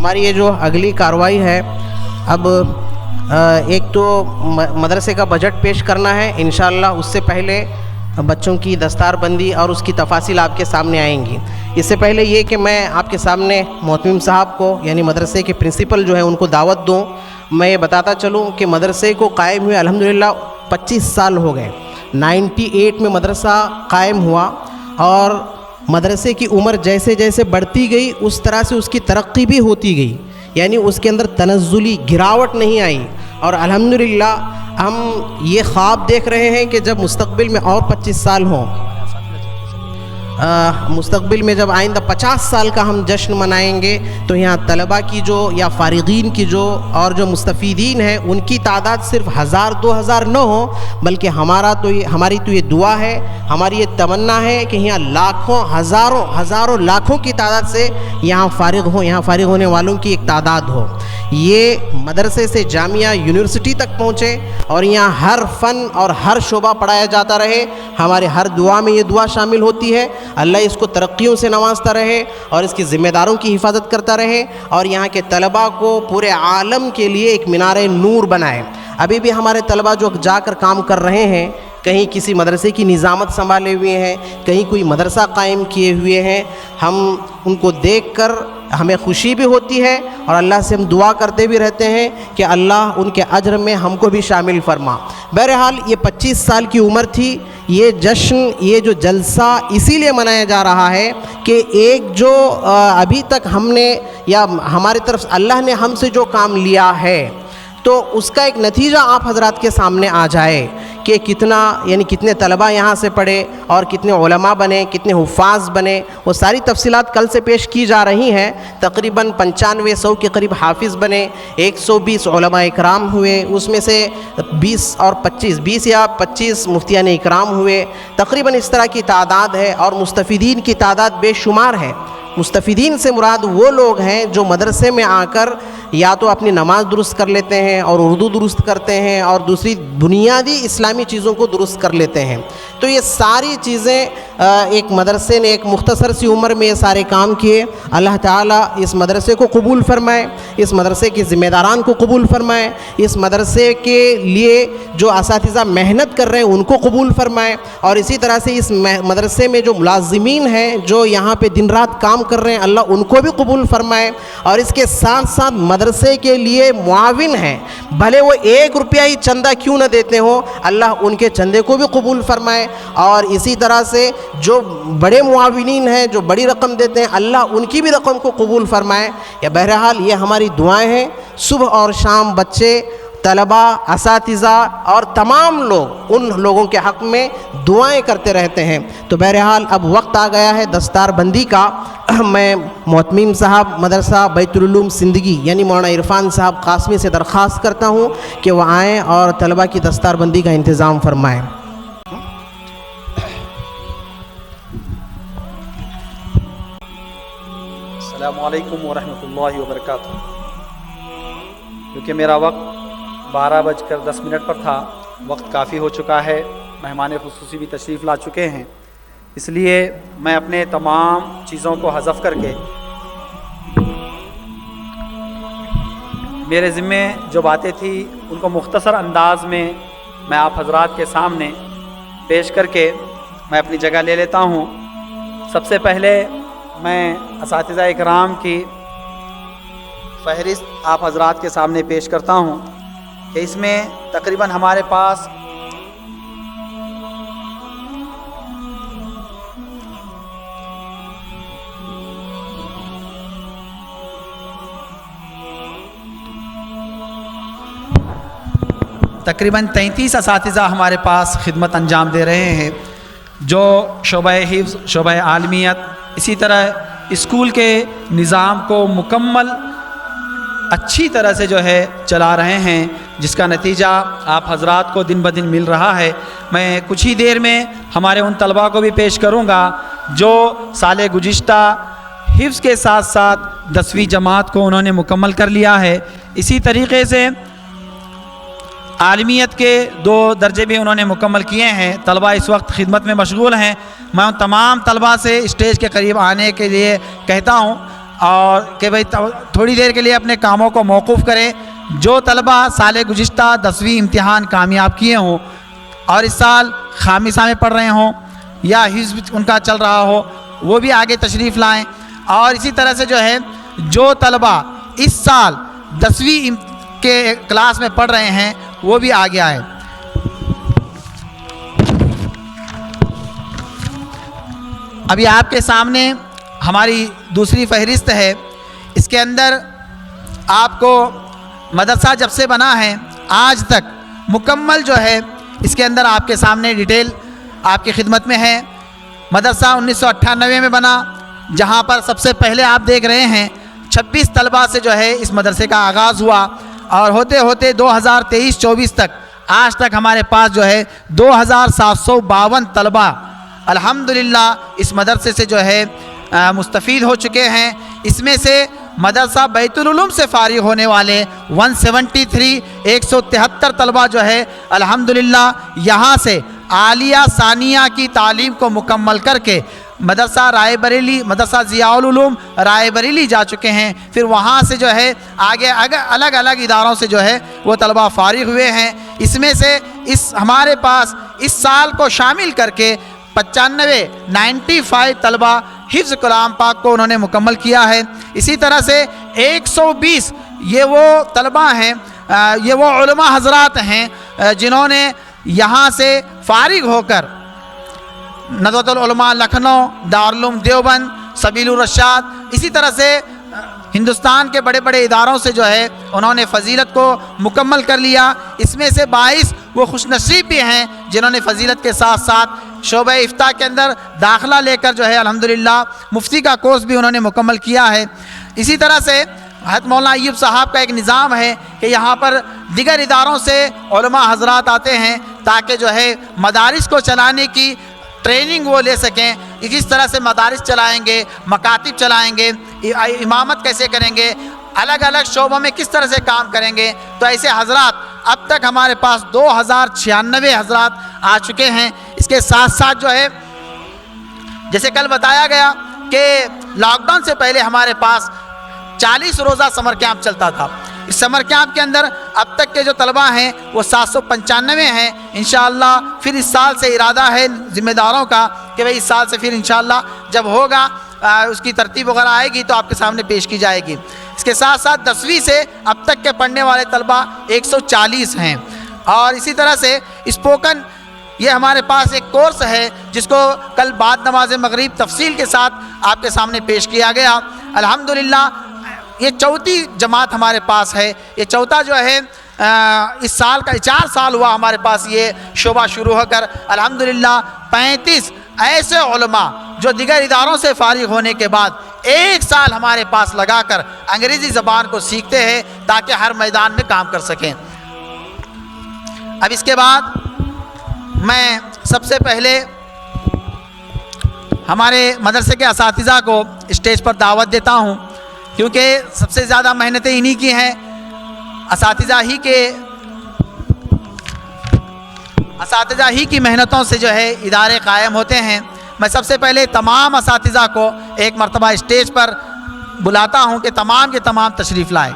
ہماری یہ جو اگلی کارروائی ہے، اب ایک تو مدرسے کا بجٹ پیش کرنا ہے انشاءاللہ، اس سے پہلے بچوں کی دستار بندی اور اس کی تفاصیل آپ کے سامنے آئیں گی۔ اس سے پہلے یہ کہ میں آپ کے سامنے محتمم صاحب کو یعنی مدرسے کے پرنسپل جو ہیں ان کو دعوت دوں۔ میں یہ بتاتا چلوں کہ مدرسے کو قائم ہوئے الحمدللہ 25 سال ہو گئے۔ 98 میں مدرسہ قائم ہوا، اور مدرسے کی عمر جیسے جیسے بڑھتی گئی اس طرح سے اس کی ترقی بھی ہوتی گئی، یعنی اس کے اندر تنزلی گراوٹ نہیں آئی۔ اور الحمدللہ ہم یہ خواب دیکھ رہے ہیں کہ جب مستقبل میں اور 25 سال ہوں، مستقبل میں جب آئندہ 50 سال کا ہم جشن منائیں گے تو یہاں طلباء کی جو یا فارغین کی جو اور جو مستفیدین ہیں ان کی تعداد صرف 1000-2000 نہ ہو، بلکہ ہماری تو یہ دعا ہے، ہماری یہ تمنا ہے کہ یہاں لاکھوں ہزاروں لاکھوں کی تعداد سے یہاں فارغ ہونے والوں کی ایک تعداد ہو، یہ مدرسے سے جامعہ یونیورسٹی تک پہنچے اور یہاں ہر فن اور ہر شعبہ پڑھایا جاتا رہے۔ ہمارے ہر دعا میں یہ دعا شامل ہوتی ہے، اللہ اس کو ترقیوں سے نوازتا رہے اور اس کی ذمہ داروں کی حفاظت کرتا رہے، اور یہاں کے طلباء کو پورے عالم کے لیے ایک مینار نور بنائے۔ ابھی بھی ہمارے طلباء جو جا کر کام کر رہے ہیں، کہیں کسی مدرسے کی نظامت سنبھالے ہوئے ہیں، کہیں کوئی مدرسہ قائم کیے ہوئے ہیں، ہم ان کو دیکھ کر ہمیں خوشی بھی ہوتی ہے اور اللہ سے ہم دعا کرتے بھی رہتے ہیں کہ اللہ ان کے اجر میں ہم کو بھی شامل فرما۔ بہرحال یہ 25 سال کی عمر تھی، یہ جشن، یہ جو جلسہ اسی لیے منایا جا رہا ہے کہ ایک جو ابھی تک ہم نے یا ہماری طرف اللہ نے ہم سے جو کام لیا ہے تو اس کا ایک نتیجہ آپ حضرات کے سامنے آ جائے کہ کتنے طلباء یہاں سے پڑھے اور کتنے علماء بنے، کتنے حفاظ بنے، وہ ساری تفصیلات کل سے پیش کی جا رہی ہیں۔ تقریباً 9500 کے قریب حافظ بنے، 120 علماء اکرام ہوئے، اس میں سے 20 یا 25 مفتیان اکرام ہوئے، تقریباً اس طرح کی تعداد ہے، اور مستفیدین کی تعداد بے شمار ہے۔ مستفیدین سے مراد وہ لوگ ہیں جو مدرسے میں آ کر یا تو اپنی نماز درست کر لیتے ہیں اور اردو درست کرتے ہیں اور دوسری بنیادی اسلامی چیزوں کو درست کر لیتے ہیں۔ تو یہ ساری چیزیں ایک مدرسے نے ایک مختصر سی عمر میں یہ سارے کام کیے۔ اللہ تعالیٰ اس مدرسے کو قبول فرمائے، اس مدرسے کے ذمہ داران کو قبول فرمائے، اس مدرسے کے لیے جو اساتذہ محنت کر رہے ہیں ان کو قبول فرمائے، اور اسی طرح سے اس مدرسے میں جو ملازمین ہیں جو یہاں پہ دن رات کام کر رہے ہیں اللہ ان کو بھی قبول فرمائے، اور اس کے ساتھ ساتھ مدرسے کے لیے معاون ہیں، بھلے وہ 1 روپیہ ہی چندہ کیوں نہ دیتے ہوں، اللہ ان کے چندے کو بھی قبول فرمائے، اور اسی طرح سے جو بڑے معاونین ہیں جو بڑی رقم دیتے ہیں اللہ ان کی بھی رقم کو قبول فرمائے۔ یا بہرحال یہ ہماری دعائیں ہیں، صبح اور شام بچے، طلباء، اساتذہ اور تمام لوگ ان لوگوں کے حق میں دعائیں کرتے رہتے ہیں۔ تو بہرحال اب وقت آ گیا ہے دستار بندی کا۔ میں محتمم صاحب مدرسہ بیت العلوم زندگی یعنی مولانا عرفان صاحب قاسمی سے درخواست کرتا ہوں کہ وہ آئیں اور طلباء کی دستار بندی کا انتظام فرمائیں۔ السلام علیکم ورحمۃ اللہ وبرکاتہ۔ کیونکہ میرا وقت 12:10 پر تھا، وقت کافی ہو چکا ہے، مہمان خصوصی بھی تشریف لا چکے ہیں، اس لیے میں اپنے تمام چیزوں کو حذف کر کے میرے ذمے جو باتیں تھیں ان کو مختصر انداز میں میں آپ حضرات کے سامنے پیش کر کے میں اپنی جگہ لے لیتا ہوں۔ سب سے پہلے میں اساتذہ اکرام کی فہرست آپ حضرات کے سامنے پیش کرتا ہوں کہ اس میں تقریباً ہمارے پاس تقریباً 33 اساتذہ ہمارے پاس خدمت انجام دے رہے ہیں، جو شعبہ حفظ، شعبہ عالمیت، اسی طرح اسکول کے نظام کو مکمل اچھی طرح سے جو ہے چلا رہے ہیں، جس کا نتیجہ آپ حضرات کو دن بدن مل رہا ہے۔ میں کچھ ہی دیر میں ہمارے ان طلباء کو بھی پیش کروں گا جو سال گزشتہ حفظ کے ساتھ ساتھ 10ویں جماعت کو انہوں نے مکمل کر لیا ہے۔ اسی طریقے سے عالمیت کے 2 درجے بھی انہوں نے مکمل کیے ہیں۔ طلباء اس وقت خدمت میں مشغول ہیں، میں ان تمام طلباء سے اسٹیج کے قریب آنے کے لیے کہتا ہوں، اور کہ بھئی تھوڑی دیر کے لیے اپنے کاموں کو موقوف کریں. جو طلبہ سال گزشتہ 10ویں امتحان کامیاب کیے ہوں اور اس سال خامسہ میں پڑھ رہے ہوں یا حفظ ان کا چل رہا ہو وہ بھی آگے تشریف لائیں. اور اسی طرح سے جو ہے جو طلبہ اس سال 10ویں کے کلاس میں پڑھ رہے ہیں وہ بھی آگے آئے. ابھی آپ کے سامنے ہماری دوسری فہرست ہے. اس کے اندر آپ کو مدرسہ جب سے بنا ہے آج تک مکمل جو ہے اس کے اندر آپ کے سامنے ڈیٹیل آپ کی خدمت میں ہے. مدرسہ 1998 میں بنا جہاں پر سب سے پہلے آپ دیکھ رہے ہیں 26 طلبہ سے جو ہے اس مدرسے کا آغاز ہوا اور ہوتے ہوتے 2023-24 تک آج تک ہمارے پاس جو ہے 2752 طلبہ الحمدللہ اس مدرسے سے جو ہے مستفید ہو چکے ہیں. اس میں سے مدرسہ بیت العلوم سے فارغ ہونے والے 173 طلبہ جو ہے الحمدللہ یہاں سے عالیہ ثانیہ کی تعلیم کو مکمل کر کے مدرسہ رائے بریلی مدرسہ ضیاء العلوم رائے بریلی جا چکے ہیں. پھر وہاں سے جو ہے آگے الگ الگ اداروں سے جو ہے وہ طلبہ فارغ ہوئے ہیں. اس میں سے ہمارے پاس اس سال کو شامل کر کے 95 طلبہ حفظ کلام پاک کو انہوں نے مکمل کیا ہے. اسی طرح سے 120 یہ وہ طلبہ ہیں یہ وہ علماء حضرات ہیں جنہوں نے یہاں سے فارغ ہو کر ندوۃ العلماء لکھنؤ دارالعلوم دیوبند سبیل الرشاد اسی طرح سے ہندوستان کے بڑے بڑے اداروں سے جو ہے انہوں نے فضیلت کو مکمل کر لیا. اس میں سے 22 وہ خوش نصیب بھی ہیں جنہوں نے فضیلت کے ساتھ ساتھ شعبہ افتاء کے اندر داخلہ لے کر جو ہے الحمدللہ مفتی کا کورس بھی انہوں نے مکمل کیا ہے. اسی طرح سے حضرت مولانا ایوب صاحب کا ایک نظام ہے کہ یہاں پر دیگر اداروں سے علماء حضرات آتے ہیں تاکہ جو ہے مدارس کو چلانے کی ٹریننگ وہ لے سکیں. کس طرح سے مدارس چلائیں گے کاتب چلائیں گے امامت کیسے کریں گے الگ الگ شعبوں میں کس طرح سے کام کریں گے. تو ایسے حضرات اب تک ہمارے پاس 2096 حضرات آ چکے ہیں. اس کے ساتھ ساتھ جو ہے جیسے کل بتایا گیا کہ لاک ڈاؤن سے پہلے ہمارے پاس 40 روزہ سمر کیمپ چلتا تھا. اس سمر کیمپ کے اندر اب تک کے جو طلبہ ہیں وہ 795 ہیں. انشاءاللہ پھر اس سال سے ارادہ ہے ذمہ داروں کا کہ بھئی اس سال سے پھر انشاءاللہ جب ہوگا اس کی ترتیب وغیرہ آئے گی تو آپ کے سامنے پیش کی جائے گی. اس کے ساتھ ساتھ 10ویں سے اب تک کے پڑھنے والے طلبہ 140 ہیں. اور اسی طرح سے اسپوکن یہ ہمارے پاس ایک کورس ہے جس کو کل بعد نماز مغرب تفصیل کے ساتھ آپ کے سامنے پیش کیا گیا. الحمدللہ یہ چوتھی جماعت ہمارے پاس ہے. یہ چوتھا جو ہے اس سال کا 4 سال ہوا ہمارے پاس یہ شعبہ شروع ہو کر. الحمدللہ 35 ایسے علماء جو دیگر اداروں سے فارغ ہونے کے بعد 1 سال ہمارے پاس لگا کر انگریزی زبان کو سیکھتے ہیں تاکہ ہر میدان میں کام کر سکیں. اب اس کے بعد میں سب سے پہلے ہمارے مدرسے کے اساتذہ کو اسٹیج پر دعوت دیتا ہوں کیونکہ سب سے زیادہ محنتیں انہی کی ہیں. اساتذہ ہی کی محنتوں سے جو ہے ادارے قائم ہوتے ہیں. میں سب سے پہلے تمام اساتذہ کو ایک مرتبہ اسٹیج پر بلاتا ہوں کہ تمام کے تمام تشریف لائیں.